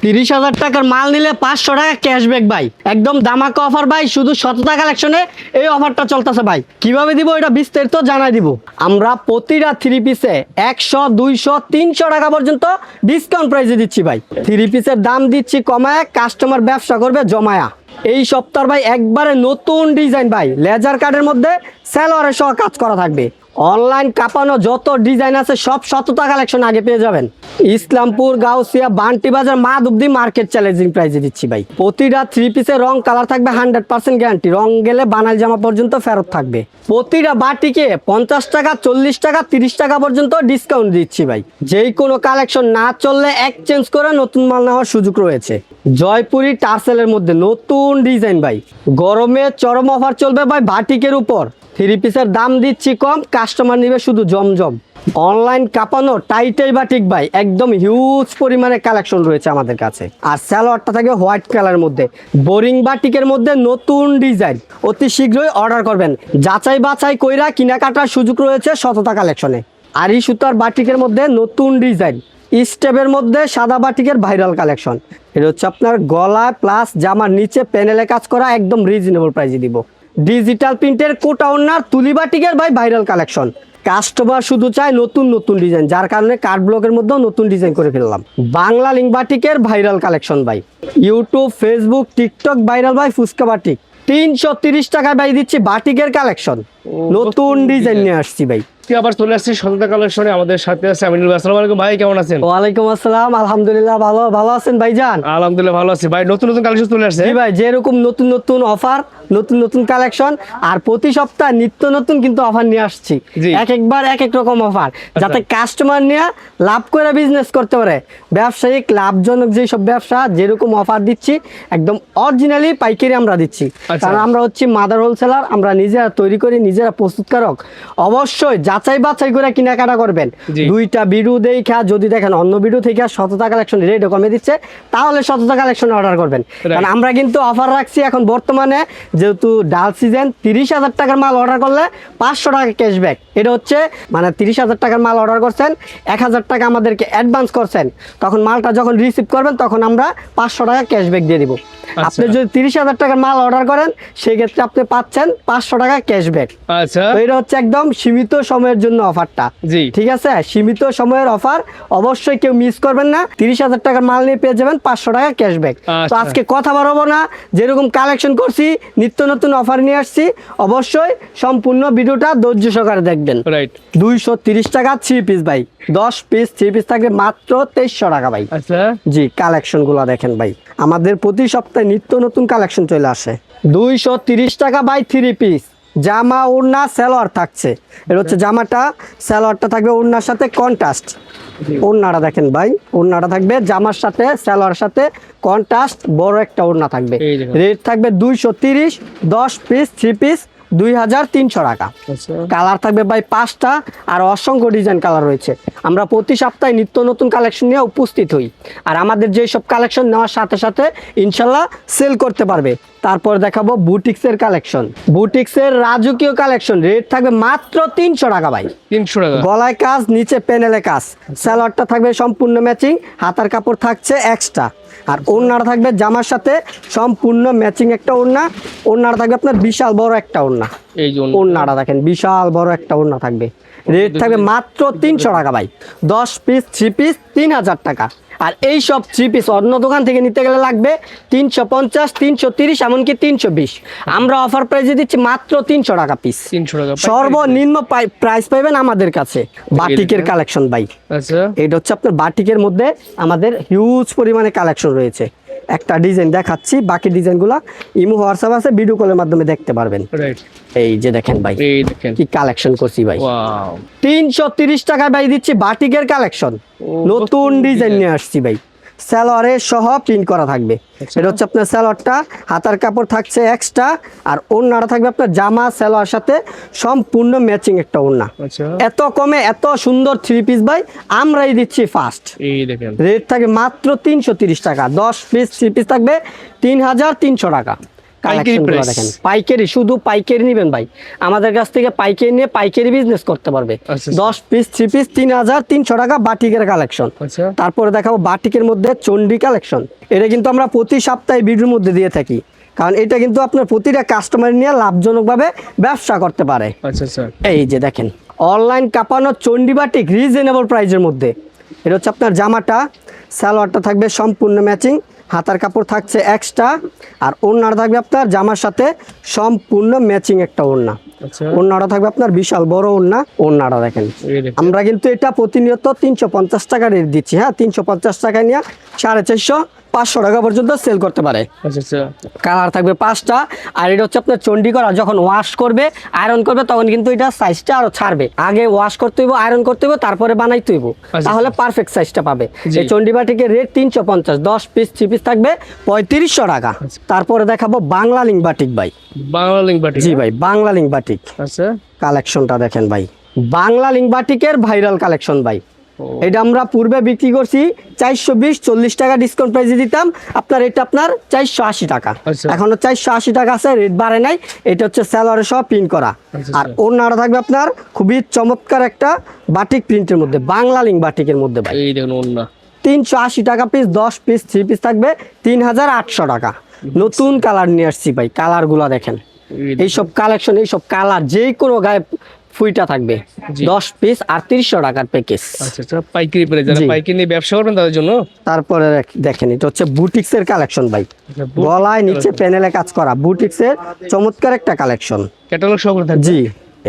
30,000 টাকার মাল নিলে 500 টাকা ক্যাশব্যাক ভাই, একদম দামাকা অফার ভাই। শুধু 17 কালেকশনে এই অফারটা চলতেছে ভাই। কিভাবে দিব এটা বিস্তারিত জানাই দিব। আমরা প্রতিটা 3 পিসে 100, 200, 300 টাকা পর্যন্ত ডিসকাউন্ট প্রাইসে দিচ্ছি ভাই। 3 পিসের দাম দিচ্ছি কমায়, কাস্টমার ব্যবসা করবে জমায়া। এই সপ্তাহ ভাই একবারে নতুন ডিজাইন ভাই, লেজার কাটের মধ্যে সালোয়ারের সহ কাজ করা থাকবে। অনলাইন কাপানো যত ডিজাইন আছে সব 17 কালেকশন আগে পেয়ে যাবেন। ইসলামপুর, গাউসিয়া, বান্টি বাজার, মাধবদী মার্কেট চ্যালেঞ্জিং প্রাইসে দিচ্ছি ভাই। প্রতিটা 3 পিসের রং কালার থাকবে 100% গ্যারান্টি, রং গেলে বানাল জামা পর্যন্ত ফেরত থাকবে। প্রতিটা বাটিকে 50 টাকা, 40 টাকা, 30 টাকা পর্যন্ত ডিসকাউন্ট দিচ্ছি ভাই। যেই কোনো কালেকশন না চললে এক্সচেঞ্জ করে নতুন মাল নেওয়ার সুযোগ রয়েছে। জয়পুরি টার্সেলের মধ্যে নতুন ডিজাইন ভাই, গরমে চরম অফার চলবে ভাই বাটিকের উপর। 3 পিসের দাম দিচ্ছি কম, কাস্টমার নিবে শুধু জমজম। অনলাইন কাপানো টাইটাই বাটিক ভাই, একদম হিউজ পরিমাণে কালেকশন রয়েছে আমাদের কাছে। আর সালোয়ারটা থাকবে হোয়াইট কালারের মধ্যে, বোরিং বাটিকের মধ্যে নতুন ডিজাইন। অতি শীঘ্রই অর্ডার করবেন, যাচাই বাছাই কইরা কেনাকাটার সুযোগ রয়েছে 17 কালেকশনে। আরি সুতার বাটিকের মধ্যে নতুন ডিজাইন, স্টেপের মধ্যে সাদা বাটিকের ভাইরাল কালেকশন। এটা হচ্ছে আপনার গলা প্লাস জামার নিচে প্যানেলে কাজ করা, একদম রিজনেবল প্রাইসে দিব। ডিজিটাল প্রিন্টের কোটা ওন্নার তুলি বাটিকের ভাই ভাইরাল কালেকশন। কাস্টমার শুধু চায় নতুন নতুন ডিজাইন, যার কারণে কার্ড ব্লকের মধ্যেও নতুন ডিজাইন করে ফেললাম। বাংলা লিঙ্ক বাটিকের ভাইরাল কালেকশন ভাই, ইউটিউব, ফেসবুক, টিকটক ভাইরাল ভাই। ফুচকা বাটিক 330 টাকায় ভাই দিচ্ছি বাটিকের কালেকশন, নতুন ডিজাইন নিয়ে আসছি ভাই। আবার চলে আসছি 17 কালেকশনে, আমাদের সাথে আছে আমিনুল ভাই। আসসালামু আলাইকুম ভাই, কেমন আছেন? ওয়ালাইকুম আসসালাম, আলহামদুলিল্লাহ ভালো আছেন ভাইজান? আলহামদুলিল্লাহ ভালো আছি ভাই। নতুন নতুন কালেকশন চলে আসছে জি ভাই, যেরকম নতুন নতুন অফার, নতুন নতুন কালেকশন, আর প্রতি সপ্তাহে নিত্য নতুন কিন্তু অফার নিয়ে আসছি। একবার এক এক রকম অফার, যাতে কাস্টমার নিয়ে লাভ করে বিজনেস করতে পারে। ব্যবসায়িক লাভজনক যেই সব ব্যবসা, যেরকম অফার দিচ্ছি একদম অরিজিনালি পাইকারি আমরা দিচ্ছি। কারণ আমরা হচ্ছি মাদার হোলসেলার, আমরা নিজেরা তৈরি করি, নিজেরা প্রস্তুতকারক। অবশ্যই যাচাই বাছাই করে কেনাকাটা করবেন। দুইটা ভিডিও দেখা যদি দেখেন অন্য ভিডিও থেকে 17 কালেকশন রেট কমে দিচ্ছে, তাহলে 17 কালেকশন অর্ডার করবেন। কারণ আমরা কিন্তু অফার রাখছি এখন বর্তমানে, যেহেতু ডাল সিজন, 30,000 টাকার মাল অর্ডার করলে 500 টাকা ক্যাশব্যাক। এটা হচ্ছে মানে 30,000 টাকার মাল অর্ডার করছেন, 1,000 টাকা আমাদেরকে অ্যাডভান্স করছেন, তখন মালটা যখন রিসিভ করবেন তখন আমরা 500 টাকা ক্যাশব্যাক দিয়ে দিব। আপনি যদি 30,000 টাকার মাল অর্ডার করেন, সেক্ষেত্রে আপনি পাচ্ছেন 500 টাকা ক্যাশব্যাক। আচ্ছা, তো এটা হচ্ছে একদম সীমিত সময়ের জন্য অফারটা। ঠিক আছে, সীমিত সময়ের অফার, অবশ্যই কেউ মিস করবেন না। 30,000 টাকার মাল নিয়ে পেয়ে যাবেন 500 টাকা ক্যাশব্যাক। তো আজকে কথা বাড়াবো না, যেরকম কালেকশন করছি, নিত্য নতুন অফার নিয়ে আসছি, অবশ্যই সম্পূর্ণ ভিডিওটা ধৈর্য সহকারে দেখবেন। 230 টাকা 3 পিস ভাই, 10 পিস 3 পিস থাকবে মাত্র 2300 টাকা ভাই। আচ্ছা জি, কালেকশন গুলা দেখেন ভাই, আমাদের প্রতি সপ্তাহে নিত্য নতুন কালেকশন চলে আসে। 230 টাকা বাই 3 পিস, জামা ওড়না সালোয়ার থাকছে। এটা হচ্ছে জামাটা, সালোয়ারটা থাকবে ওড়নার সাথে কন্ট্রাস্ট। ওড়নাটা দেখেন ভাই, ওড়নাটা থাকবে জামার সাথে সালোয়ার সাথে কন্ট্রাস্ট, বড় একটা ওড়না থাকবে। রেট থাকবে 230, 10 পিস 3 পিস 2300 টাকা। কালার থাকবে ভাই 5টা, আর অসংখ্য ডিজাইন কালার রয়েছে। আমরা প্রতি সপ্তাহে নিত্য নতুন কালেকশন নিয়ে উপস্থিত হই, আর আমাদের যেসব কালেকশন নেওয়ার সাথে সাথে ইনশাল্লাহ সেল করতে পারবে। তারপর দেখাবো বুটিক্সের কালেকশন, বুটিক্সের রাজকীয় কালেকশন। রেট থাকবে মাত্র 300 টাকা ভাই, 300 টাকা। গলায় কাজ, নিচে প্যানেলে কাজ, সালোয়ারটা থাকবে সম্পূর্ণ ম্যাচিং, হাতার কাপড় থাকছে এক্সট্রা, আর ওড়নাটা থাকবে জামার সাথে সম্পূর্ণ ম্যাচিং একটা ওড়না। ওড়নাটা থাকবে আপনার বিশাল বড় একটা ওড়না, এই যে ওড়নাটা দেখেন, বিশাল বড় একটা ওড়না থাকবে। রেট থাকবে মাত্র 300 টাকা ভাই, 10 পিস 3 পিস 3000 টাকা। আর এই সব 3 পিস অন্য দোকান থেকে নিতে গেলে লাগবে 350, 330, এমনকি 320। আমরা অফার প্রাইসে দিচ্ছি মাত্র 300 টাকা পিস, 300 টাকা সর্বনিম্ন প্রাইস পাইবেন আমাদের কাছে। বাটিকের কালেকশন ভাই, আচ্ছা এটা হচ্ছে আপনার বাটিকের মধ্যে আমাদের হিউজ পরিমাণে কালেকশন রয়েছে। একটা ডিজাইন দেখাচ্ছি, বাকি ডিজাইনগুলো ইমো হোয়াটসঅ্যাপ আছে, ভিডিও কলের মাধ্যমে দেখতে পারবেন। এই যে দেখেন ভাই, কি কালেকশন করছি ভাই। 330 টাকায় ভাই দিচ্ছি বাটিকের কালেকশন, নতুন ডিজাইন নিয়ে আসছি ভাই। সালোয়ারের সহ প্রিন্ট করা থাকবে। এটা হচ্ছে আপনার সালোয়ারটা, হাতার কাপড় থাকছে এক্সট্রা, আর ওড়নাটা থাকবে আপনার জামা সালোয়ার সাথে সম্পূর্ণ ম্যাচিং একটা ওড়না। এত কমে এত সুন্দর 3 পিস ভাই আমরাই দিচ্ছি ফার্স্ট। রেট থাকবে মাত্র 330 টাকা, 10 পিস 3 পিস থাকবে 3300 টাকা। কালেকশনগুলো price? দেখেন, পাইকারি, শুধু পাইকারি নেবেন ভাই, আমাদের কাছ থেকে পাইকারি নিয়ে পাইকারি বিজনেস করতে পারবে। আচ্ছা। 10 পিস 3 পিস 3300 টাকা বাটিকের কালেকশন। আচ্ছা। তারপরে দেখাবো বাটিকের মধ্যে চন্ডী কালেকশন। এটা কিন্তু আমরা প্রতি সপ্তাহে ভিডিওর মধ্যে দিয়ে থাকি, কারণ এটা কিন্তু আপনার প্রতিটা কাস্টমার নিয়ে লাভজনকভাবে ব্যবসা করতে পারে। আচ্ছা আচ্ছা। এই যে দেখেন অনলাইন কাঁপানো চন্ডী বাটিক রিজনেবল প্রাইসের মধ্যে। এটা হচ্ছে আপনার জামাটা, সালোয়ারটা থাকবে সম্পূর্ণ ম্যাচিং, হাতার কাপড় থাকছে এক্সট্রা, আর ওড়নাটা থাকবে আপনার জামার সাথে সম্পূর্ণ ম্যাচিং একটা ওড়না। আচ্ছা। ওড়নাটা থাকবে আপনার বিশাল বড় ওড়না। ওড়নাটা দেখেন, এই দেখেন। আমরা কিন্তু এটা প্রতিনিয়ত 350 টাকা রেট দিচ্ছি। হ্যাঁ, 350 টাকায় নিয়ে 450 500 টাকা পর্যন্ত সেল করতে পারে। আচ্ছা আচ্ছা। কালার থাকবে 5টা। আর এটা হচ্ছে আপনার চন্ডী করা, যখন ওয়াশ করবে আয়রন করবে তখন কিন্তু এটা সাইজটা আরো ছাড়বে। আগে ওয়াশ করতে হইব, আয়রন করতে হইব, তারপরে বানাইতে হইব, তাহলে পারফেক্ট সাইজটা পাবে। জি। এই চন্ডী বাটিকের রেট 350, 10 পিস 3 পিস থাকবে 3500 টাকা। তারপরে দেখাবো বাংলা লিঙ্ক বাটিক ভাই। Bangla link batik. জি ভাই, বাংলা লিঙ্ক বাটিক আচ্ছা। কালেকশনটা দেখেন ভাই, বাংলা লিঙ্ক বাটিকের ভাইরাল কালেকশন ভাই। ও। এটা আমরা পূর্বে বিক্রি করছি 420-40 টাকা ডিসকাউন্ট প্রাইসে দিতাম, আপনার এটা আপনার 480 টাকা। আচ্ছা। এখনো 480 টাকা আছে, রেট বাড়ে নাই। এটা হচ্ছে সালোয়ারের সহ প্রিন্ট করা। আচ্ছা, আর আচ্ছা। ওড়নাটা থাকবে আপনার খুবই চমৎকার একটা বাটিক প্রিন্টের মধ্যে, বাংলা লিঙ্ক বাটিকের মধ্যে ভাই। এই দেখুন ওন্না। 380 টাকা পিস, 10 পিস 3 পিস থাকবে 3800 টাকা। নতুন কালার নিয়ে আসছি ভাই, কালারগুলো দেখেন, এইসব কালেকশন, এইসব কালার যে কোনো গায়ে ফুইটা থাকবে। জি। 10 পিস 3800 টাকার প্যাকেজ। আচ্ছা আচ্ছা। পাইকারি প্রাইস, যারা জি। পাইকারি নিয়ে ব্যবসা করবেন তাদের জন্য। তারপরে দেখেন এটা হচ্ছে বুটিক্সের কালেকশন ভাই, আচ্ছা, বুটিক্স গলায় নিচে প্যানেলে কাজ করা বুটিক্সের চমৎকার একটা কালেকশন। ক্যাটালগ সহ করে থাকবে। জি,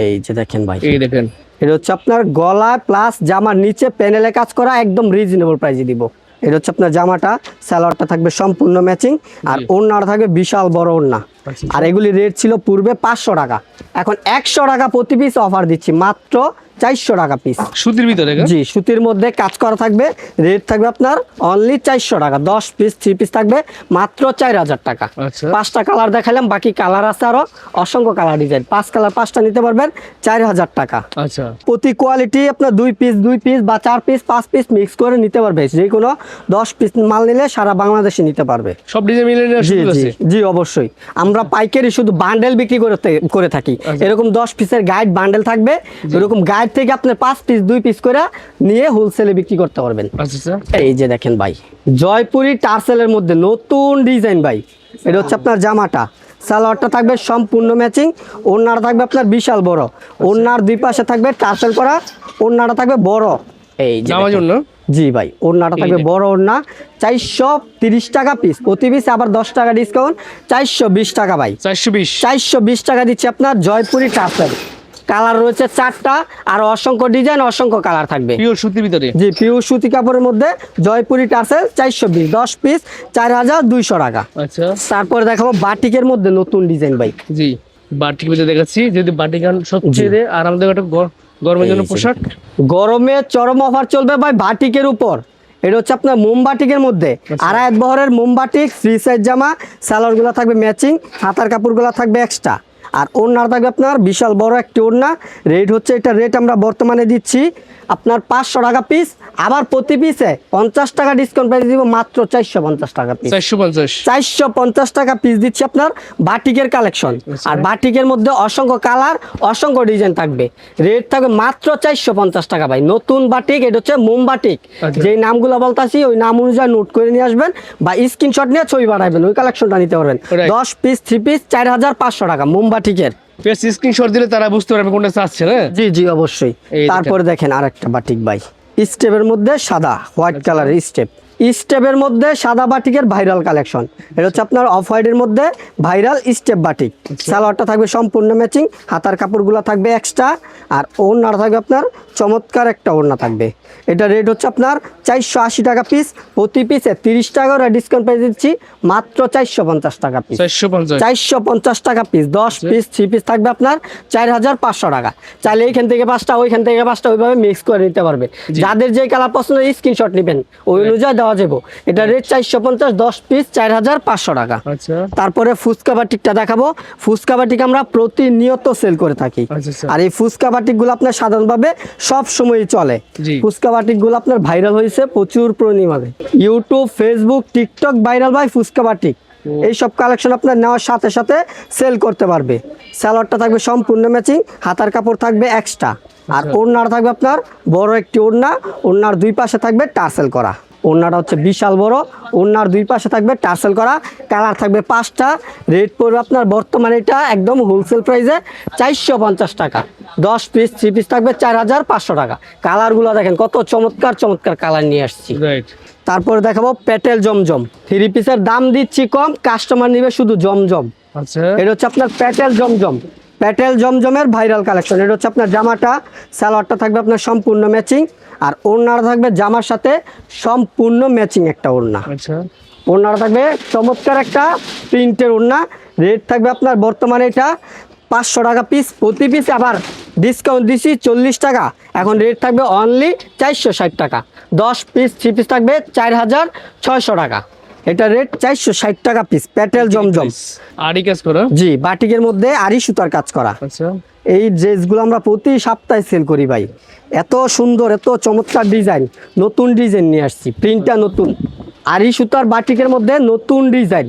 এই যে দেখেন ভাই, এই দেখেন। এটা হচ্ছে আপনার গলায় প্লাস জামার নিচে প্যানেলে কাজ করা, একদম রিজনেবল প্রাইসে দিব। এটা হচ্ছে আপনার জামাটা, সালোয়ারটা থাকবে সম্পূর্ণ ম্যাচিং, আর জি। ওড়নাটা থাকবে বিশাল বড় ওড়না। আচ্ছা। আর এগুলি রেট ছিল পূর্বে 500 টাকা, এখন 100 টাকা প্রতি পিস অফার দিচ্ছি, মাত্র 400 টাকা পিস। সুতির ভিতরে গা? জি, সুতির মধ্যে কাজ করা থাকবে, রেট থাকবে আপনার অনলি 400 টাকা। 10 পিস 3 পিস থাকবে মাত্র 4000 টাকা। আচ্ছা। 5টা কালার দেখালাম, বাকি কালার আছে আরো অসংখ্য কালার ডিজাইন। 5 কালার 5টা নিতে পারবেন 4000 টাকা। আচ্ছা। প্রতি কোয়ালিটি আপনার 2 পিস বা 4 পিস 5 পিস মিক্স করে নিতে পারবে। যে কোনো 10 পিস মাল নিলে সারা বাংলাদেশে নিতে পারবে। সব ডিজাইন মিলে নেওয়ার জি সুযোগ জি আছে। জি, অবশ্যই। আমরা পাইকারি শুধু বান্ডেল বিক্রি করে থাকি। আচ্ছা। এরকম 10 পিসের গাইড বান্ডেল থাকবে, এরকম গাইড থেকে আপনার 5 পিস 2 পিস করে নিয়ে হোলসেলে বিক্রি করতে পারবেন। আচ্ছা আচ্ছা। এই যে দেখেন ভাই, জয়পুরি টার্সেলের মধ্যে নতুন ডিজাইন ভাই। এটা হচ্ছে আপনার জামাটা, সালোয়ারটা থাকবে সম্পূর্ণ ম্যাচিং, ওড়নাটা থাকবে আপনার বিশাল বড়, ওড়নার দুই পাশে থাকবে টার্সেল করা, ওড়নাটা থাকবে বড়। এই যে জামার দেখেন। জন্য? জি ভাই, ওড়নাটা থাকবে বড় ওড়না, 430 টাকা পিস, প্রতি পিস আবার 10 টাকা ডিসকাউন্ট, 420 টাকা ভাই। 420। 420 টাকা দিচ্ছে আপনার জয়পুরি টার্সেল। কালার রয়েছে 4টা, আর অসংখ্য ডিজাইন, অসংখ্য কালার থাকবে। পিওর সুতির ভিতরে। জি, পিওর সুতি কাপড়ের মধ্যে জয়পুরি টার্সেল 420, 10 পিস 4200 টাকা। আচ্ছা। তারপরে দেখাবো বাটিকের মধ্যে নতুন ডিজাইন ভাই। জি, বাটিক ভিতরে দেখাচ্ছি, যদি বাটিকান সবচেয়ে আরামদায়ক একটা গরমের জন্য এই যে। পোশাক। গরমে চরম অফার চলবে ভাই বাটিকের উপর। এটা হচ্ছে আপনার মোমবাটিকের মধ্যে, আড়াই বহরের মোমবাটিক, ফ্রি সাইজ জামা, সালোয়ারগুলো থাকবে ম্যাচিং, হাতার কাপড়গুলো থাকবে এক্সট্রা, আর ওড়নাটা থাকবে আপনার বিশাল বড় একটি ওড়না। রেট হচ্ছে, এটা রেট আমরা বর্তমানে দিচ্ছি আপনার 500 টাকা পিস, আবার প্রতি পিসে 50 টাকা ডিসকাউন্ট প্রাইস দিব, মাত্র 450 টাকা পিস। 450। 450 টাকা পিস দিচ্ছি আপনার বাটিকের কালেকশন। আর বাটিকের মধ্যে অসংখ্য কালার, অসংখ্য ডিজাইন থাকবে, রেট থাকবে মাত্র 450 টাকা ভাই। নতুন বাটিক, এটা হচ্ছে মোমবাটিক। আচ্ছা। যেই নামগুলো বলতাছি ওই নাম অনুযায়ী নোট করে নিয়ে আসবেন, বা স্ক্রিনশট নিয়ে ছবি বানাবেন, ওই কালেকশনটা নিতে পারবেন। Right. 10 পিস 3 পিস 4500 টাকা মোমবাটিকের। পেস স্ক্রিনশট দিলে তারা বুঝতে পারবে কোনটা চাচ্ছে না। জি জি, অবশ্যই। এই দেখেন। তারপরে দেখেন আরেকটা বাটিক ভাই, স্টেপের মধ্যে সাদা হোয়াইট কালারের স্টেপ। স্টেপের মধ্যে সাদা বাটিকের ভাইরাল কালেকশন। এটা হচ্ছে আপনার অফ হোয়াইটের মধ্যে ভাইরাল স্টেপ বাটিক। সালোয়ারটা থাকবে সম্পূর্ণ ম্যাচিং, হাতার কাপড়গুলো থাকবে এক্সট্রা, আর ওড়নাটা থাকবে আপনার চমৎকার একটা ওড়না থাকবে। এটা রেট হচ্ছে আপনার 480 টাকা পিস, প্রতি পিসে 30 টাকা করে ডিসকাউন্ট পেয়ে দিচ্ছি, মাত্র 450 টাকা পিস। 450। 450 টাকা পিস, 10 পিস 3 পিস থাকবে আপনার 4500 টাকা। চাইলে এইখান থেকে 5টা, ওইখান থেকে 5টা, ওইভাবে মিক্স করে নিতে পারবে। যাদের যে কালার পছন্দ স্ক্রিনশট নেবেন, ওই অনুযায়ী দেওয়া যাবে। এটা রেট 450, 10 পিস 4500 টাকা। আচ্ছা। তারপরে ফুচকা বাটিকটা দেখাবো। ফুচকা বাটিক আমরা প্রতিনিয়ত সেল করে থাকি, আচ্ছা, আচ্ছা। আর এই ফুচকা বাটিকগুলো আপনার সাধারণভাবে সব সময়ই চলে। জি। ফুচকা বাটিকগুলো আপনার ভাইরাল হয়েছে প্রচুর পরিমাণে, ইউটিউব, ফেসবুক, টিকটক ভাইরাল ভাই ফুচকা বাটিক। এইসব কালেকশন আপনার নেওয়ার সাথে সাথে সেল করতে পারবে। সালোয়ারটা থাকবে সম্পূর্ণ ম্যাচিং, হাতার কাপড় থাকবে এক্সট্রা, আর ওড়নাটা থাকবে আপনার বড় একটি ওড়না, ওড়নার দুই পাশে থাকবে টার্সেল করা। ওড়নাটা হচ্ছে বিশাল বড়, ওড়নার দুই পাশে থাকবে টার্সেল করা, কালার থাকবে 5টা। রেট পড়বে আপনার বর্তমানে এটা একদম হোলসেল প্রাইসে 450 টাকা। 10 পিস 3 পিস থাকবে 4500 টাকা। কালারগুলো দেখেন কত চমৎকার চমৎকার কালার নিয়ে আসছি। রাইট। তারপরে দেখাবো প্যাটেল জমজম। 3 পিসের দাম দিচ্ছি কম, কাস্টমার নিবে শুধু জমজম। আচ্ছা, এটা হচ্ছে আপনার প্যাটেল জমজম, প্যাটেল জমজমের ভাইরাল কালেকশন। এটা হচ্ছে আপনার জামাটা, সালোয়ারটা থাকবে আপনার সম্পূর্ণ ম্যাচিং, আর ওড়নাটা থাকবে জামার সাথে সম্পূর্ণ ম্যাচিং একটা ওড়না। আচ্ছা, ওড়নাটা থাকবে চমৎকার একটা প্রিন্টের ওড়না। রেট থাকবে আপনার বর্তমানে এটা 500 টাকা পিস প্রতি পিস, আবার ডিসকাউন্ট দিছি 40 টাকা, এখন রেট থাকবে অনলি 460 টাকা। 10 পিস 3 পিস থাকবে 4600 টাকা। এটা রেট 460 টাকা পিস, প্যাটেল জমজম। আড়ি কাজ করা। জি, বাটিকের মধ্যে আড়ি সুতার কাজ করা। আচ্ছা, এই ড্রেসগুলো আমরা প্রতি সপ্তাহে সেল করি ভাই। এত সুন্দর, এত চমৎকার ডিজাইন, নতুন ডিজাইন নিয়ে আসছি, প্রিন্টটা নতুন, আড়ি সুতার বাটিকের মধ্যে নতুন ডিজাইন।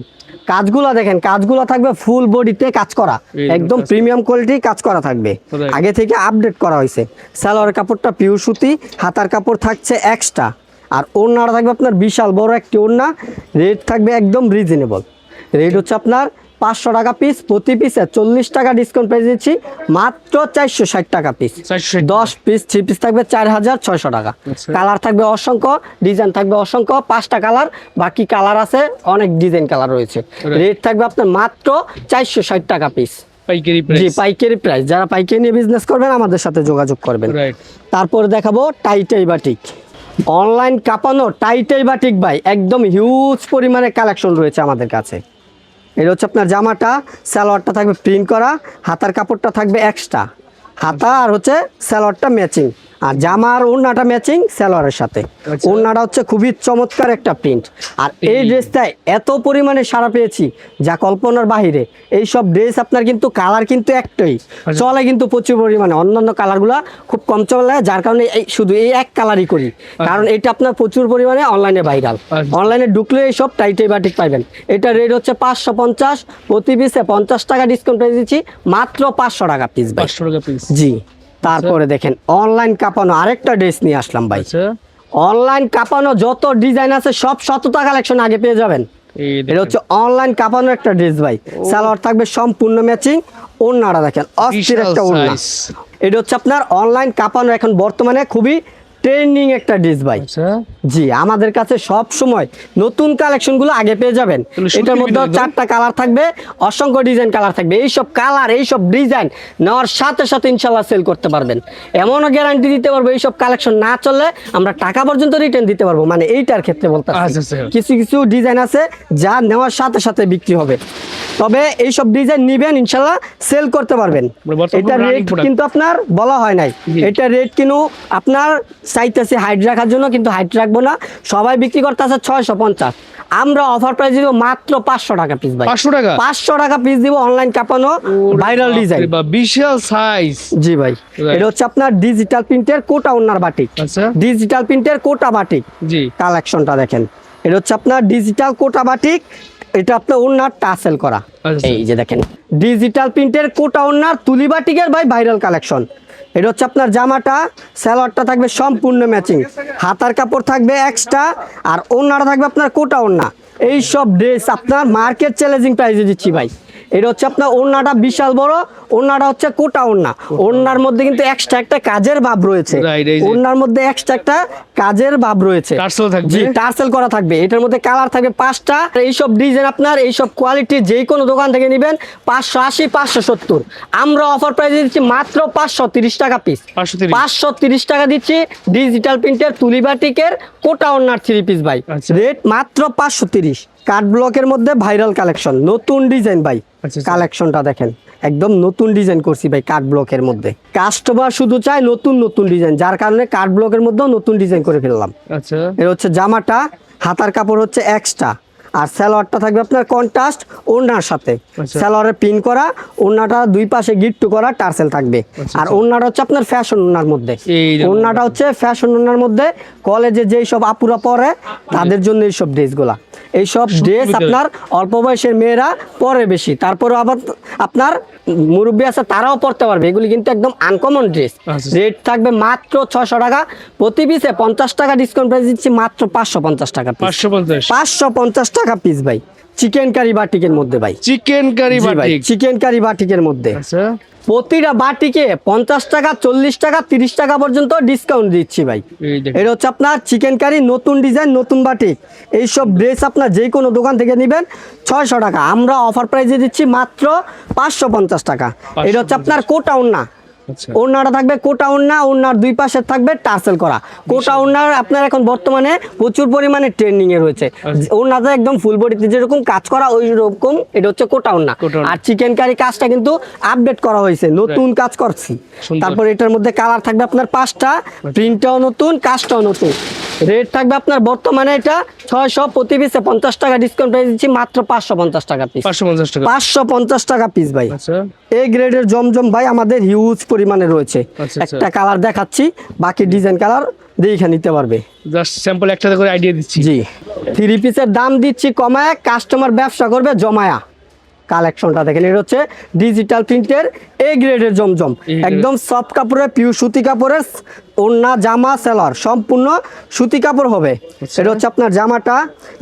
কাজগুলো দেখেন, কাজগুলো থাকবে ফুল বডিতে কাজ করা, একদম প্রিমিয়াম কোয়ালিটি কাজ করা থাকবে, আগে থেকে আপডেট করা হয়েছে। সালোয়ার কাপড়টা পিওর সুতি, হাতার কাপড় থাকছে এক্সট্রা, আর ওড়নাটা থাকবে আপনার বিশাল বড় একটি ওড়না। রেট থাকবে একদম রিজনেবল, রেট হচ্ছে আপনার 500 টাকা পিস প্রতি পিসে 40 টাকা ডিসকাউন্ট পেয়ে দিচ্ছি মাত্র 460 টাকা পিস। 10 পিস 3 পিস থাকবে 4600 টাকা। কালার থাকবে অসংখ্য, ডিজাইন থাকবে অসংখ্য, 5টা কালার, বাকি কালার আছে অনেক, ডিজাইন কালার রয়েছে। রেট থাকবে আপনার মাত্র 460 টাকা পিস, পাইকারি প্রাইস। জি পাইকারি প্রাইস। যারা পাইকারি নিয়ে বিজনেস করবেন আমাদের সাথে যোগাযোগ করবেন। রাইট। তারপরে দেখাবো টাইটাই বাটিক, অনলাইন কাঁপানো টাইটাই বাটিক ভাই, একদম হিউজ পরিমাণে কালেকশন রয়েছে আমাদের কাছে। এটা হচ্ছে আপনার জামাটা, সালোয়ারটা থাকবে প্রিন্ট করা, হাতার কাপড়টা থাকবে এক্সট্রা, হাতা আর হচ্ছে সালোয়ারটা ম্যাচিং, আর জামার ওড়নাটা ম্যাচিং সালোয়ারের সাথে। ওড়নাটা হচ্ছে খুবই চমৎকার একটা প্রিন্ট। আর এই ড্রেসটায় এত পরিমাণে সাড়া পেয়েছি যা কল্পনার বাহিরে। এই সব ড্রেস আপনার কিন্তু কালার কিন্তু একটাই চলে, কিন্তু প্রচুর পরিমাণে, অন্যান্য কালারগুলা খুব কম চলে, যার কারণে এই শুধু এই এক কালারই করি, কারণ এটা আপনার প্রচুর পরিমাণে অনলাইনে ভাইরাল। অনলাইনে ঢুকলে এই সব টাইটাই বাটিক পাইবেন। এটা রেট হচ্ছে 550, প্রতি পিসে 50 টাকা ডিসকাউন্ট পেয়ে দিচ্ছি মাত্র 500 টাকা পিস ভাই। 500 টাকা পিস। জি। তারপরে দেখেন অনলাইন কাঁপানো আরেকটা ড্রেস নিয়ে আসলাম ভাই। আচ্ছা, অনলাইন কাঁপানো যত ডিজাইন আছে সব 100টা কালেকশন আগে পেয়ে যাবেন। এটা হচ্ছে অনলাইন কাঁপানো একটা ড্রেস ভাই। সালোয়ার থাকবে সম্পূর্ণ ম্যাচিং, ওড়নাটা দেখেন অস্থির একটা ওড়না। এটা হচ্ছে আপনার অনলাইন কাঁপানো এখন বর্তমানে খুবই ট্রেন্ডিং একটা ড্রেস ভাই। আচ্ছা, জি, আমাদের কাছে সব সময় নতুন কালেকশনগুলো আগে পেয়ে যাবেন। এটার মধ্যে 4টা কালার থাকবে, অসংখ্য ডিজাইন কালার থাকবে। এইসব কালার, এইসব ডিজাইন নেওয়ার সাথে সাথে ইনশাল্লাহ সেল করতে পারবেন। এমনও গ্যারান্টি দিতে পারবো এইসব কালেকশন না চললে আমরা টাকা পর্যন্ত রিটার্ন দিতে পারবো, মানে এইটার ক্ষেত্রে বলতে কিছু কিছু ডিজাইন আছে যা নেওয়ার সাথে সাথে বিক্রি হবে, তবে এইসব ডিজাইন নিবেন ইনশাল্লাহ সেল করতে পারবেন। এটা রেট কিন্তু আপনার বলা হয় নাই, এটা রেট কিন্তু আপনার চাইতেছে হাইট রাখার জন্য, কিন্তু হাইট রাখবো না। সবাই বিক্রি করতে আছে 650, আমরা অফার প্রাইস দিব মাত্র 500 টাকা পিস ভাই। 500 টাকা 500 টাকা পিস দিব, অনলাইন কাঁপানো ভাইরাল ডিজাইন, বিশাল সাইজ। জি ভাই। এটা হচ্ছে আপনার ডিজিটাল প্রিন্টের কোটা ওড়নার বাটিক। আচ্ছা, ডিজিটাল প্রিন্টের কোটা বাটিক। জি, কালেকশনটা দেখেন, এটা হচ্ছে আপনার ডিজিটাল কোটা বাটিক, এটা আপনার ওড়নার টাসেল করা। এই যে দেখেন ডিজিটাল প্রিন্টের কোটা ওড়নার তুলি বাটিকের ভাই ভাইরাল কালেকশন। এটা হচ্ছে আপনার জামাটা, সালোয়ারটা থাকবে সম্পূর্ণ ম্যাচিং, হাতার কাপড় থাকবে এক্সট্রা, আর ওড়নাটা থাকবে আপনার কোটা ওড়না। এই সব ড্রেস আপনার মার্কেট চ্যালেঞ্জিং প্রাইসে দিচ্ছি ভাই। এটা হচ্ছে আপনার ওড়নাটা বিশাল বড়, ওড়নাটা হচ্ছে কোটা ওড়না, ওড়নার মধ্যে কিন্তু এক্সট্রা একটা কাজের ভাব রয়েছে, ওড়নার মধ্যে এক্সট্রা একটা কাজের ভাব রয়েছে, জি টার্সেল করা থাকবে। এটার মধ্যে কালার থাকবে 5টা। এইসব ডিজাইন আপনার এইসব কোয়ালিটি যে কোনো দোকান থেকে নেবেন 580, 570, আমরা অফার প্রাইসে দিচ্ছি মাত্র 530 টাকা পিস। 530 টাকা দিচ্ছি ডিজিটাল প্রিন্টের তুলি বাটিকের কোটা ওড়নার 3 পিস ভাই। রেট মাত্র 530। কাট ব্লকের মধ্যে ভাইরাল কালেকশন, নতুন ডিজাইন ভাই। কালেকশনটা দেখেন, একদম নতুন ডিজাইন করছি ভাই কাট ব্লকের মধ্যে। কাস্টমার শুধু চায় নতুন নতুন ডিজাইন, যার কারণে কাট ব্লকের মধ্যেও নতুন ডিজাইন করে ফেললাম। আচ্ছা, এটা হচ্ছে জামাটা, হাতার কাপড় হচ্ছে এক্সট্রা, আর সালোয়ারটা থাকবে আপনার কন্ট্রাস্ট ওড়নার সাথে, আচ্ছা। সালোয়ারের পিন করা, ওড়নাটা দুই পাশে গিট্টু করা টার্সেল থাকবে। আচ্ছা, আর ওড়নাটা হচ্ছে আপনার ফ্যাশন ওড়নার মধ্যে, এই যে ওড়নাটা হচ্ছে ফ্যাশন ওড়নার মধ্যে, কলেজে যেই সব আপুরা পরে তাদের জন্য এইসব ড্রেসগুলা, এইসব ড্রেস ভিতরে। আপনার অল্প বয়সের মেয়েরা পরে বেশি, তারপরে আবার আপনার মুরব্বী আছে তারাও পড়তে পারবে। এগুলি কিন্তু একদম আনকমন ড্রেস। আচ্ছা। রেট থাকবে মাত্র 600 টাকা প্রতি পিসে, 50 টাকা ডিসকাউন্ট প্রাইস দিচ্ছি মাত্র 550 টাকা পিস। 550 550 টাকা পিস ভাই, চিকেন কারি বাটিকের মধ্যে ভাই। চিকেন কারি জি ভাই, বাটিক। চিকেন কারি বাটিকের মধ্যে আচ্ছা প্রতিটা বাটিকে 50 টাকা, 40 টাকা, 30 টাকা পর্যন্ত ডিসকাউন্ট দিচ্ছি ভাই। এই দেখেন। এটা হচ্ছে আপনার চিকেন কারি, নতুন ডিজাইন, নতুন বাটিক। এইসব ড্রেস আপনার যে কোনো দোকান থেকে নেবেন 600 টাকা, আমরা অফার প্রাইসে দিচ্ছি মাত্র 550 টাকা। এটা হচ্ছে আপনার কোটা ওড়না, আচ্ছা ওড়নাটা থাকবে কোটা ওড়না, ওড়নার দুই পাশে থাকবে টার্সেল করা। কোটা ওড়নার আপনার এখন বর্তমানে প্রচুর পরিমাণে ট্রেন্ডিং এ রয়েছে। ওড়নাটা একদম ফুল বডিতে যেরকম কাজ করা ওই রকম, এটা হচ্ছে কোটা ওড়না। কোটা ওড়না। আর চিকেন কারি কাজটা কিন্তু আপডেট করা হয়েছে, নতুন কাজ করছি। সুন্দর। তারপর এটার মধ্যে কালার থাকবে আপনার 5টা, প্রিন্টটাও নতুন, কাজটাও নতুন। রেট থাকবে আপনার বর্তমানে এটা 600, প্রতি পিসে 50 টাকা ডিসকাউন্ট প্রাইস দিচ্ছি মাত্র 550 টাকা পিস। 550 টাকা। 550 টাকা পিস ভাই। আচ্ছা এই গ্রেডের জমজম ভাই আমাদের হিউজ পরিমাণে রয়েছে। আচ্ছা। একটা কালার দেখাচ্ছি, বাকি ডিজাইন কালার দেখে নিতে পারবে। জাস্ট স্যাম্পল একসাথে করে আইডিয়া দিচ্ছি। জি, 3 পিসের দাম দিচ্ছি কমায়, কাস্টমার ব্যবসা করবে জমায়া। কালেকশনটা দেখেন, এটা হচ্ছে ডিজিটাল প্রিন্টের এই গ্রেডের জমজম, একদম সফট কাপড়ের, পিওর সুতি কাপড়ের ওড়না, জামা, সালোয়ার সম্পূর্ণ সুতি কাপড় হবে। এটা হচ্ছে আপনার জামাটা,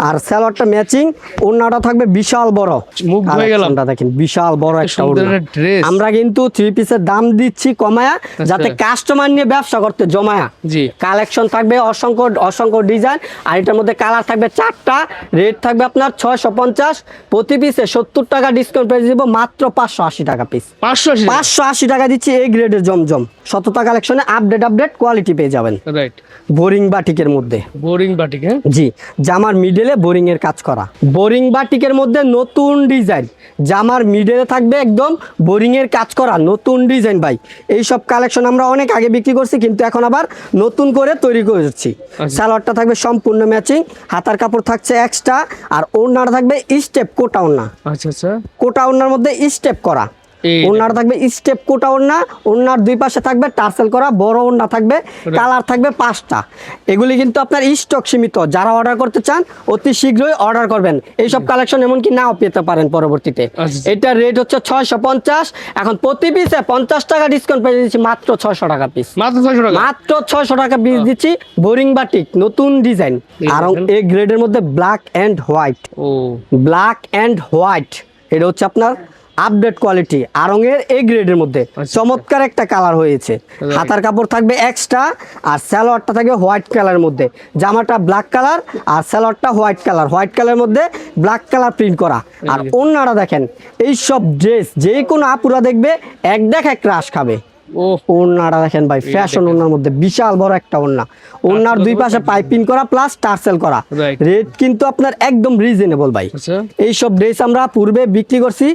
আর সালোয়ারটা ম্যাচিং, ওড়নাটা থাকবে বিশাল বড়। মুগ্ধ হয়ে গেলাম। কালেকশনটা দেখেন, বিশাল বড় একটা সুন্দর ওড়না। একটা dress। আমরা কিন্তু 3 পিসের দাম দিচ্ছি কমায়া, যাতে কাস্টমার নিয়ে ব্যবসা করতে জমায়া। জি। কালেকশন থাকবে অসংখ্য অসংখ্য ডিজাইন, আর এটার মধ্যে কালার থাকবে 4টা। রেট থাকবে আপনার 650, প্রতি পিসে 70 টাকা ডিসকাউন্ট প্রাইস দিব মাত্র 580 টাকা পিস। 580 580 টাকা দিচ্ছি এই গ্রেডের জমজম। সততা কালেকশনে আপডেট কোয়ালিটি পেয়ে যাবেন। রাইট। বোরিং বাটিকের মধ্যে, বোরিং বাটিক। হ্যাঁ জি, জামার মিডলে বোরিং এর কাজ করা, বোরিং বাটিকের মধ্যে নতুন ডিজাইন, জামার মিডলে থাকবে একদম বোরিং এর কাজ করা নতুন ডিজাইন ভাই। এই সব কালেকশন আমরা অনেক আগে বিক্রি করছি, কিন্তু এখন আবার নতুন করে তৈরি করেছি। সালোয়ারটা থাকবে সম্পূর্ণ ম্যাচিং, হাতার কাপড় থাকছে এক্সট্রা, আর ওড়নাটা থাকবে স্টেপ কোটা ওড়না। আচ্ছা আচ্ছা। কোটা ওড়নার মধ্যে স্টেপ করা, এই ওড়নাটা থাকবে স্টেপ কোটা ওড়না, ওড়নার দুই পাশে থাকবে টার্সেল করা বড় ওড়না থাকবে, কালার থাকবে 5টা। এগুলি কিন্তু আপনার স্টক সীমিত, যারা অর্ডার করতে চান অতি শীঘ্রই অর্ডার করবেন। এইসব কালেকশন এমনকি নাও পেতে পারেন পরবর্তীতে। আচ্ছা। এটার রেট হচ্ছে 650, এখন প্রতি পিসে 50 টাকা ডিসকাউন্ট পেয়ে দিচ্ছি মাত্র 600 টাকা পিস। মাত্র 600 টাকা। মাত্র 600 টাকা পিস দিচ্ছি, বোরিং বাটিক নতুন ডিজাইন। এই আর দেখেন। এই গ্রেডের মধ্যে ব্ল্যাক অ্যান্ড হোয়াইট, ও ব্ল্যাক অ্যান্ড হোয়াইট, এটা হচ্ছে আপনার আপডেট কোয়ালিটি আরঙের এই গ্রেডের মধ্যে। চমৎকার একটা কালার হয়েছে। হাতার কাপড় থাকবে এক্সট্রা, আর সালোয়ারটা থাকবে হোয়াইট কালারের মধ্যে। জামাটা ব্ল্যাক কালার আর সালোয়ারটা হোয়াইট কালার, হোয়াইট কালারের মধ্যে ব্ল্যাক কালার প্রিন্ট করা। আর ওড়নাটা দেখেন, এই সব ড্রেস যে কোনো আপুরা দেখবে এক দেখ এক রাশ খাবে। ও ওড়নাটা দেখেন ভাই, ফ্যাশন ওড়নার মধ্যে বিশাল বড় একটা ওড়না, ওড়নার দুই পাশে পাইপিং করা প্লাস টার্সেল করা। Right. রেট কিন্তু আপনার একদম রিজনেবল ভাই। আচ্ছা। এইসব ড্রেস আমরা পূর্বে বিক্রি করছি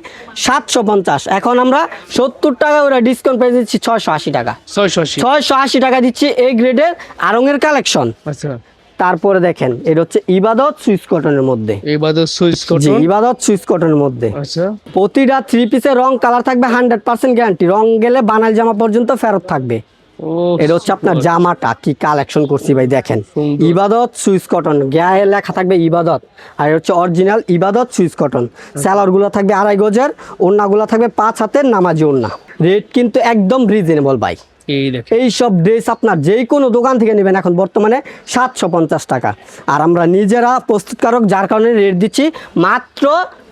750, এখন আমরা 70 টাকা ওরা ডিসকাউন্ট পেয়ে দিচ্ছি 680 টাকা। 680। 680 টাকা দিচ্ছি এই গ্রেডের আরঙের কালেকশন। আচ্ছা। তারপরে দেখেন, এটা হচ্ছে ইবাদত সুইস কটনের মধ্যে। এবারে সুইস জি, কটন। ইবাদত সুইস কটনের মধ্যে আচ্ছা। প্রতিটা 3 পিসের রং কালার থাকবে 100% গ্যারান্টি, রং গেলে বানাল জামা পর্যন্ত ফেরত থাকবে। ও এটা হচ্ছে আপনার জামাটা কি কালেকশন করছি ভাই, দেখেন সুন্দর। ইবাদত সুইস কটন, গায়ে লেখা থাকবে ইবাদত, আর এটা হচ্ছে অরিজিনাল ইবাদত সুইস কটন। সালোয়ার গুলো থাকবে 2.5 গজের, ওড়নাগুলো থাকবে 5 হাতের নামাজি ওড়না। রেট কিন্তু একদম রিজনেবল ভাই। এই দেখেন। এই সব ড্রেস আপনার যে কোনো দোকান থেকে নেবেন এখন বর্তমানে 750 টাকা, আর আমরা নিজেরা প্রস্তুতকারক, যার কারণে রেট দিচ্ছি মাত্র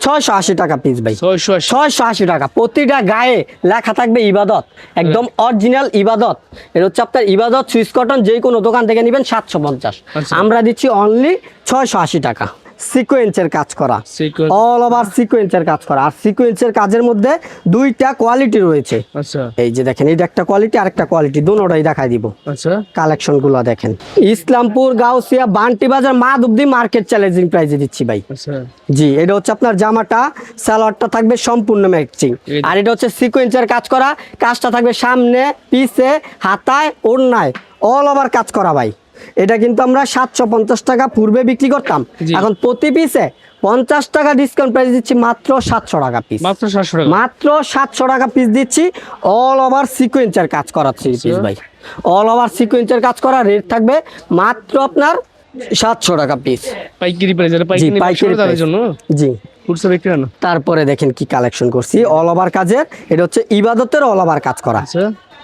680 টাকা পিস ভাই। 680। 680 টাকা, প্রতিটা গায়ে লেখা থাকবে ইবাদত, একদম অরিজিনাল ইবাদত। এটা হচ্ছে আপনার ইবাদত সুইস কটন, যে কোনো দোকান থেকে নেবেন 750, আচ্ছা। আমরা দিচ্ছি অনলি 680 টাকা। সিকোয়েন্সের কাজ করা, Sequence। অল ওভার সিকোয়েন্সের কাজ করা, আর সিকোয়েন্সের কাজের মধ্যে 2টা কোয়ালিটি রয়েছে। আচ্ছা এই যে দেখেন, এটা একটা কোয়ালিটি আর একটা কোয়ালিটি, দুটোটাই দেখাই দিব। আচ্ছা। কালেকশন গুলো দেখেন, ইসলামপুর, গাউসিয়া, বান্টি বাজার, মাধবদী মার্কেট চ্যালেঞ্জিং প্রাইসে দিচ্ছি ভাই। আচ্ছা। জি, এটা হচ্ছে আপনার জামাটা, সালোয়ারটা থাকবে সম্পূর্ণ ম্যাচিং, আর এটা হচ্ছে সিকোয়েন্সের কাজ করা, কাজটা থাকবে সামনে, পিছে, হাতায়, ওড়নায়, অল ওভার কাজ করা ভাই। এটা কিন্তু আমরা 750 টাকা পূর্বে বিক্রি করতাম, জি। এখন প্রতি পিসে 50 টাকা ডিসকাউন্ট প্রাইস দিচ্ছি মাত্র 700 টাকা পিস। মাত্র 700 টাকা। মাত্র 700 টাকা পিস দিচ্ছি। অল ওভার সিকোয়েন্সের কাজ করা থ্রি পিস ভাই, অল ওভার সিকোয়েন্সের কাজ করা। রেট থাকবে মাত্র আপনার 700 টাকা পিস। পাইকারি প্রাইস, এটা জি পাইকারি পাইকারি তাদের price। জন্য। জি খুচরা বিক্রি না। তারপরে দেখেন কি কালেকশন করছি অল ওভার কাজের। এটা হচ্ছে ইবাদতের অল ওভার কাজ করা, আচ্ছা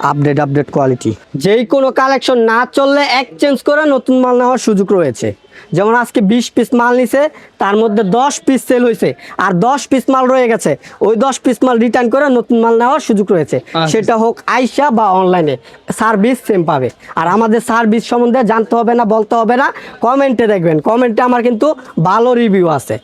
আপডেট কোয়ালিটি। যেই কোনো কালেকশন না চললে এক্সচেঞ্জ করে নতুন মাল নেওয়ার সুযোগ রয়েছে। যেমন আজকে 20 পিস মাল নিছে, তার মধ্যে 10 পিস সেল হয়েছে আর 10 পিস মাল রয়ে গেছে, ওই 10 পিস মাল রিটার্ন করে নতুন মাল নেওয়ার সুযোগ রয়েছে। সেটা হোক আইসা বা অনলাইনে, সার্ভিস সেম পাবে। আর আমাদের সার্ভিস সম্বন্ধে জানতে হবে না, বলতে হবে না, কমেন্টে দেখবেন, কমেন্টে আমার কিন্তু ভালো রিভিউ আছে।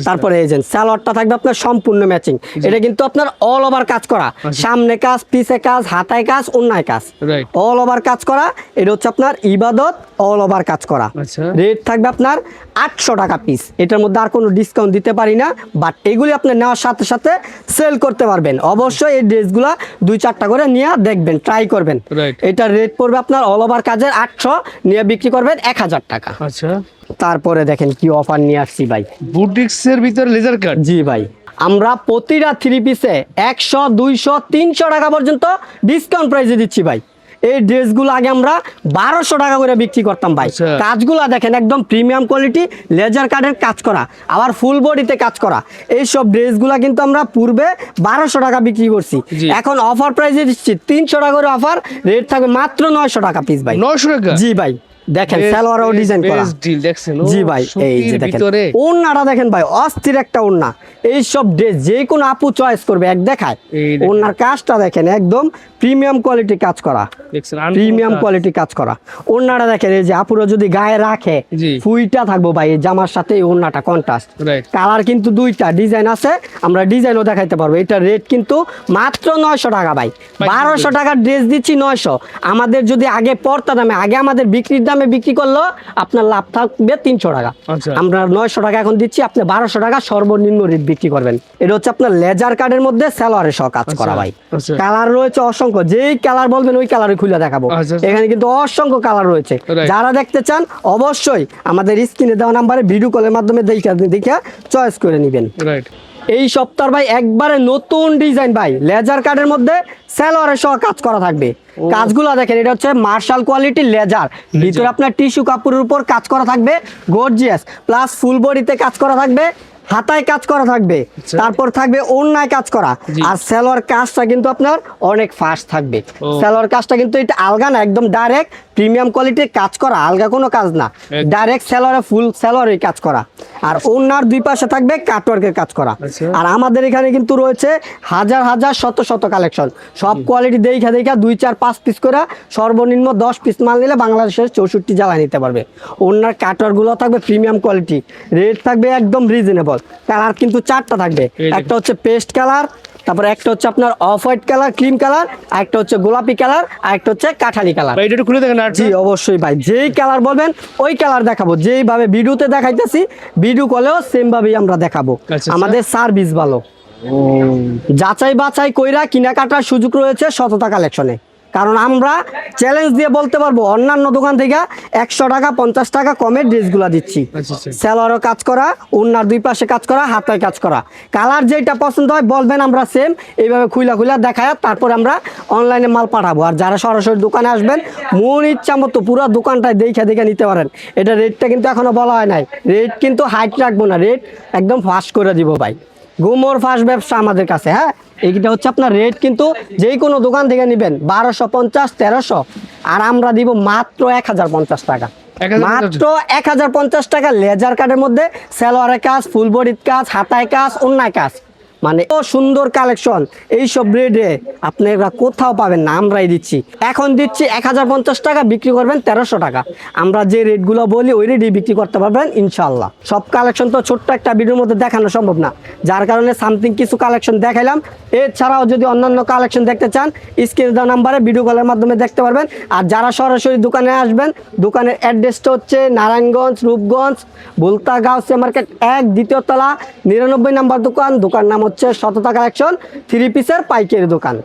তারপরে এই যে সালোয়ারটা থাকবে আপনার সম্পূর্ণ ম্যাচিং। এটা কিন্তু আপনার অল ওভার কাজ করা, সামনে কাজ, পিছে কাজ, হাতায় কাজ, অন্যায় কাজ, রাইট। অল ওভার কাজ করা। এটা হচ্ছে আপনার ইবাদত অল ওভার কাজ করা। আচ্ছা রেট থাকবে আপনার 800 টাকা পিস। এটার মধ্যে আর কোনো ডিসকাউন্ট দিতে পারি না, বাট এগুলি আপনি নেওয়ার সাথে সাথে সেল করতে পারবেন। অবশ্যই এই ড্রেসগুলো 2-4টা করে নিয়ে দেখবেন, ট্রাই করবেন। রাইট। এটার রেট পড়বে আপনার অল ওভার কাজের 800, নিয়ে বিক্রি করবেন 1000 টাকা। আচ্ছা। তারপরে দেখেন কি অফার নিয়ে আসছি ভাই। বুটিক্সের ভিতরে লেজার কাট। জি ভাই, আমরা প্রতিটা থ্রি পিসে 100, 200, 300 টাকা পর্যন্ত ডিসকাউন্ট প্রাইসে দিচ্ছি ভাই। এই ড্রেসগুলো আগে আমরা 1200 টাকা করে বিক্রি করতাম ভাই। আচ্ছা। কাজগুলো দেখেন একদম প্রিমিয়াম কোয়ালিটি, লেজার কার্ডের কাজ করা, আবার ফুল বডিতে কাজ করা। এইসব ড্রেসগুলো কিন্তু আমরা পূর্বে 1200 টাকা বিক্রি করছি, জি। এখন অফার প্রাইসে দিচ্ছি 300 টাকা করে অফার। রেট থাকবে মাত্র 900 টাকা পিস ভাই। 900 টাকা। জি ভাই, দেখেন সালোয়ারও ডিজাইন করা। বেস্ট ডিল দেখছেন। জি ভাই, এই যে দেখেন ভিতরে ওড়নাটা দেখেন ভাই, অস্থির একটা ওড়না। এই সব ড্রেস যে কোনো আপু চয়েস করবে, এক দেখায়। এই দেখেন। ওড়নার কাজটা দেখেন একদম প্রিমিয়াম কোয়ালিটি কাজ করা, দেখছেন প্রিমিয়াম কোয়ালিটি কাজ করা। ওড়নাটা দেখেন, এই যে আপুরা যদি গায়ে রাখে জি। ফুইটা থাকবো ভাই। এই জামার সাথে এই ওড়নাটা কন্ট্রাস্ট। রাইট। কালার কিন্তু দুইটা ডিজাইন আছে, আমরা ডিজাইনও দেখাইতে পারবো। এটা রেট কিন্তু মাত্র 900 টাকা ভাই। 1200 টাকার ড্রেস দিচ্ছি 900। আমাদের যদি আগে পড়তা দামে, আগে আমাদের বিক্রির দামে বিক্রি করলো আপনার লাভ থাকবে 300 টাকা। আচ্ছা। আমরা 900 টাকা এখন দিচ্ছি, আপনি 1200 টাকা সর্বনিম্ন রেট বিক্রি করবেন। এটা হচ্ছে আপনার লেজার কার্ডের মধ্যে সালোয়ারের সহ কাজ করা ভাই। আচ্ছা। কালার রয়েছে অসংখ্য, যেই কালার বলবেন ওই কালারে খুলে দেখাবো। আচ্ছা। এখানে কিন্তু অসংখ্য কালার রয়েছে। Right. যারা দেখতে চান অবশ্যই আমাদের স্ক্রিনে দেওয়া নাম্বারে ভিডিও কলের মাধ্যমে দেখে চয়েস করে নেবেন। রাইট। এই সপ্তাহ ভাই একবারে নতুন ডিজাইন ভাই, লেজার কার্ডের মধ্যে সালোয়ারের সহ কাজ করা থাকবে। কাজগুলো দেখেন, এটা হচ্ছে মার্শাল কোয়ালিটি লেজার, ভিতরে আপনার টিস্যু কাপড়ের উপর কাজ করা থাকবে গর্জিয়াস, প্লাস ফুল বডিতে কাজ করা থাকবে, হাতায় কাজ করা থাকবে, তারপর থাকবে ওড়নায় কাজ করা। আর সালোয়ার কাজটা কিন্তু আপনার অনেক ফাস্ট থাকবে। সালোয়ার কাজটা কিন্তু এটা আলগা না, একদম ডাইরেক্ট প্রিমিয়াম কোয়ালিটির কাজ করা, আলগা কোনো কাজ না, ডাইরেক্ট সালোয়ারে ফুল সালোয়ারের কাজ করা। আর ওড়নার দুই পাশে থাকবে কাটওয়ার্কের কাজ করা। আর আমাদের এখানে কিন্তু রয়েছে হাজার হাজার শত শত কালেকশন, সব কোয়ালিটি দেখা 2, 4, 5 পিস করে সর্বনিম্ন 10 পিস মাল নিলে বাংলাদেশের 64 জেলায় নিতে পারবে। ওড়নার কাটওয়ার্কগুলো থাকবে প্রিমিয়াম কোয়ালিটি, রেট থাকবে একদম রিজনেবল। কালার কিন্তু 4টা থাকবে, একটা হচ্ছে পেস্ট কালার, তারপর একটা হচ্ছে আপনার off white colour, cream colour, আর একটা হচ্ছে গোলাপি কালার, আর একটা হচ্ছে কাঠালি কালার। ভাই এটা একটু খুলে দেখেন। আর জি অবশ্যই ভাই, যেই কালার বলবেন ওই কালার দেখাবো, যেইভাবে ভিডিওতে দেখাইতেছি ভিডিও কলেও সেম ভাবেই আমরা দেখাবো। আচ্ছা। আমাদের সার্ভিস ভালো, যাচাই বাছাই কইরা কেনাকাটার সুযোগ রয়েছে সততা কালেকশনে। কারণ আমরা চ্যালেঞ্জ দিয়ে বলতে পারবো অন্যান্য দোকান থেকে 100 টাকা 50 টাকা কমে ড্রেসগুলো দিচ্ছি। সালোয়ারও কাজ করা, ওড়নার দুই পাশে কাজ করা, হাতায় কাজ করা। কালার যেটা পছন্দ হয় বলবেন, আমরা সেম এইভাবে খুইলা দেখায় তারপর আমরা অনলাইনে মাল পাঠাবো। আর যারা সরাসরি দোকানে আসবেন মন ইচ্ছা মতো পুরো দোকানটায় দেখে নিতে পারেন। এটা রেটটা কিন্তু এখনো বলা হয় নাই, রেট কিন্তু হাইট রাখবো না, রেট একদম ফাস্ট করে দিব ভাই। গুমর ফাস্ট ব্যবসা আমাদের কাছে। হ্যাঁ, এইটা হচ্ছে আপনার রেট কিন্তু যেই কোনো দোকান থেকে নেবেন 1250, 1300, আর আমরা দিব মাত্র 1050 টাকা। মাত্র 1050 টাকা লেজার কার্ডের মধ্যে সালোয়ারের কাজ, ফুল বডির কাজ, হাতায় কাজ, অন্যায় কাজ। মানে ও সুন্দর কালেকশন, এইসব রেটে আপনারা কোথাও পাবেন না, আমরাই দিচ্ছি। এখন দিচ্ছি 1050 টাকা, বিক্রি করবেন 1300 টাকা। আমরা যে রেটগুলো বলি ওই রেটই বিক্রি করতে পারবেন ইনশাল্লাহ। সব কালেকশন তো ছোট্ট একটা ভিডিওর মধ্যে দেখানো সম্ভব না, যার কারণে সামথিং কিছু কালেকশন দেখাইলাম। এছাড়াও যদি অন্যান্য কালেকশন দেখতে চান স্ক্রিনে দেওয়া নাম্বারে ভিডিও কলের মাধ্যমে দেখতে পারবেন। আর যারা সরাসরি দোকানে আসবেন, দোকানের অ্যাড্রেসটা হচ্ছে নারায়ণগঞ্জ, রূপগঞ্জ, বুলতা গাউসিয়া মার্কেট 1, 2য় তলা, 99 নম্বর দোকান। দোকান নাম হচ্ছে সততা কালেকশন, 3 পিসের পাইকারি দোকান।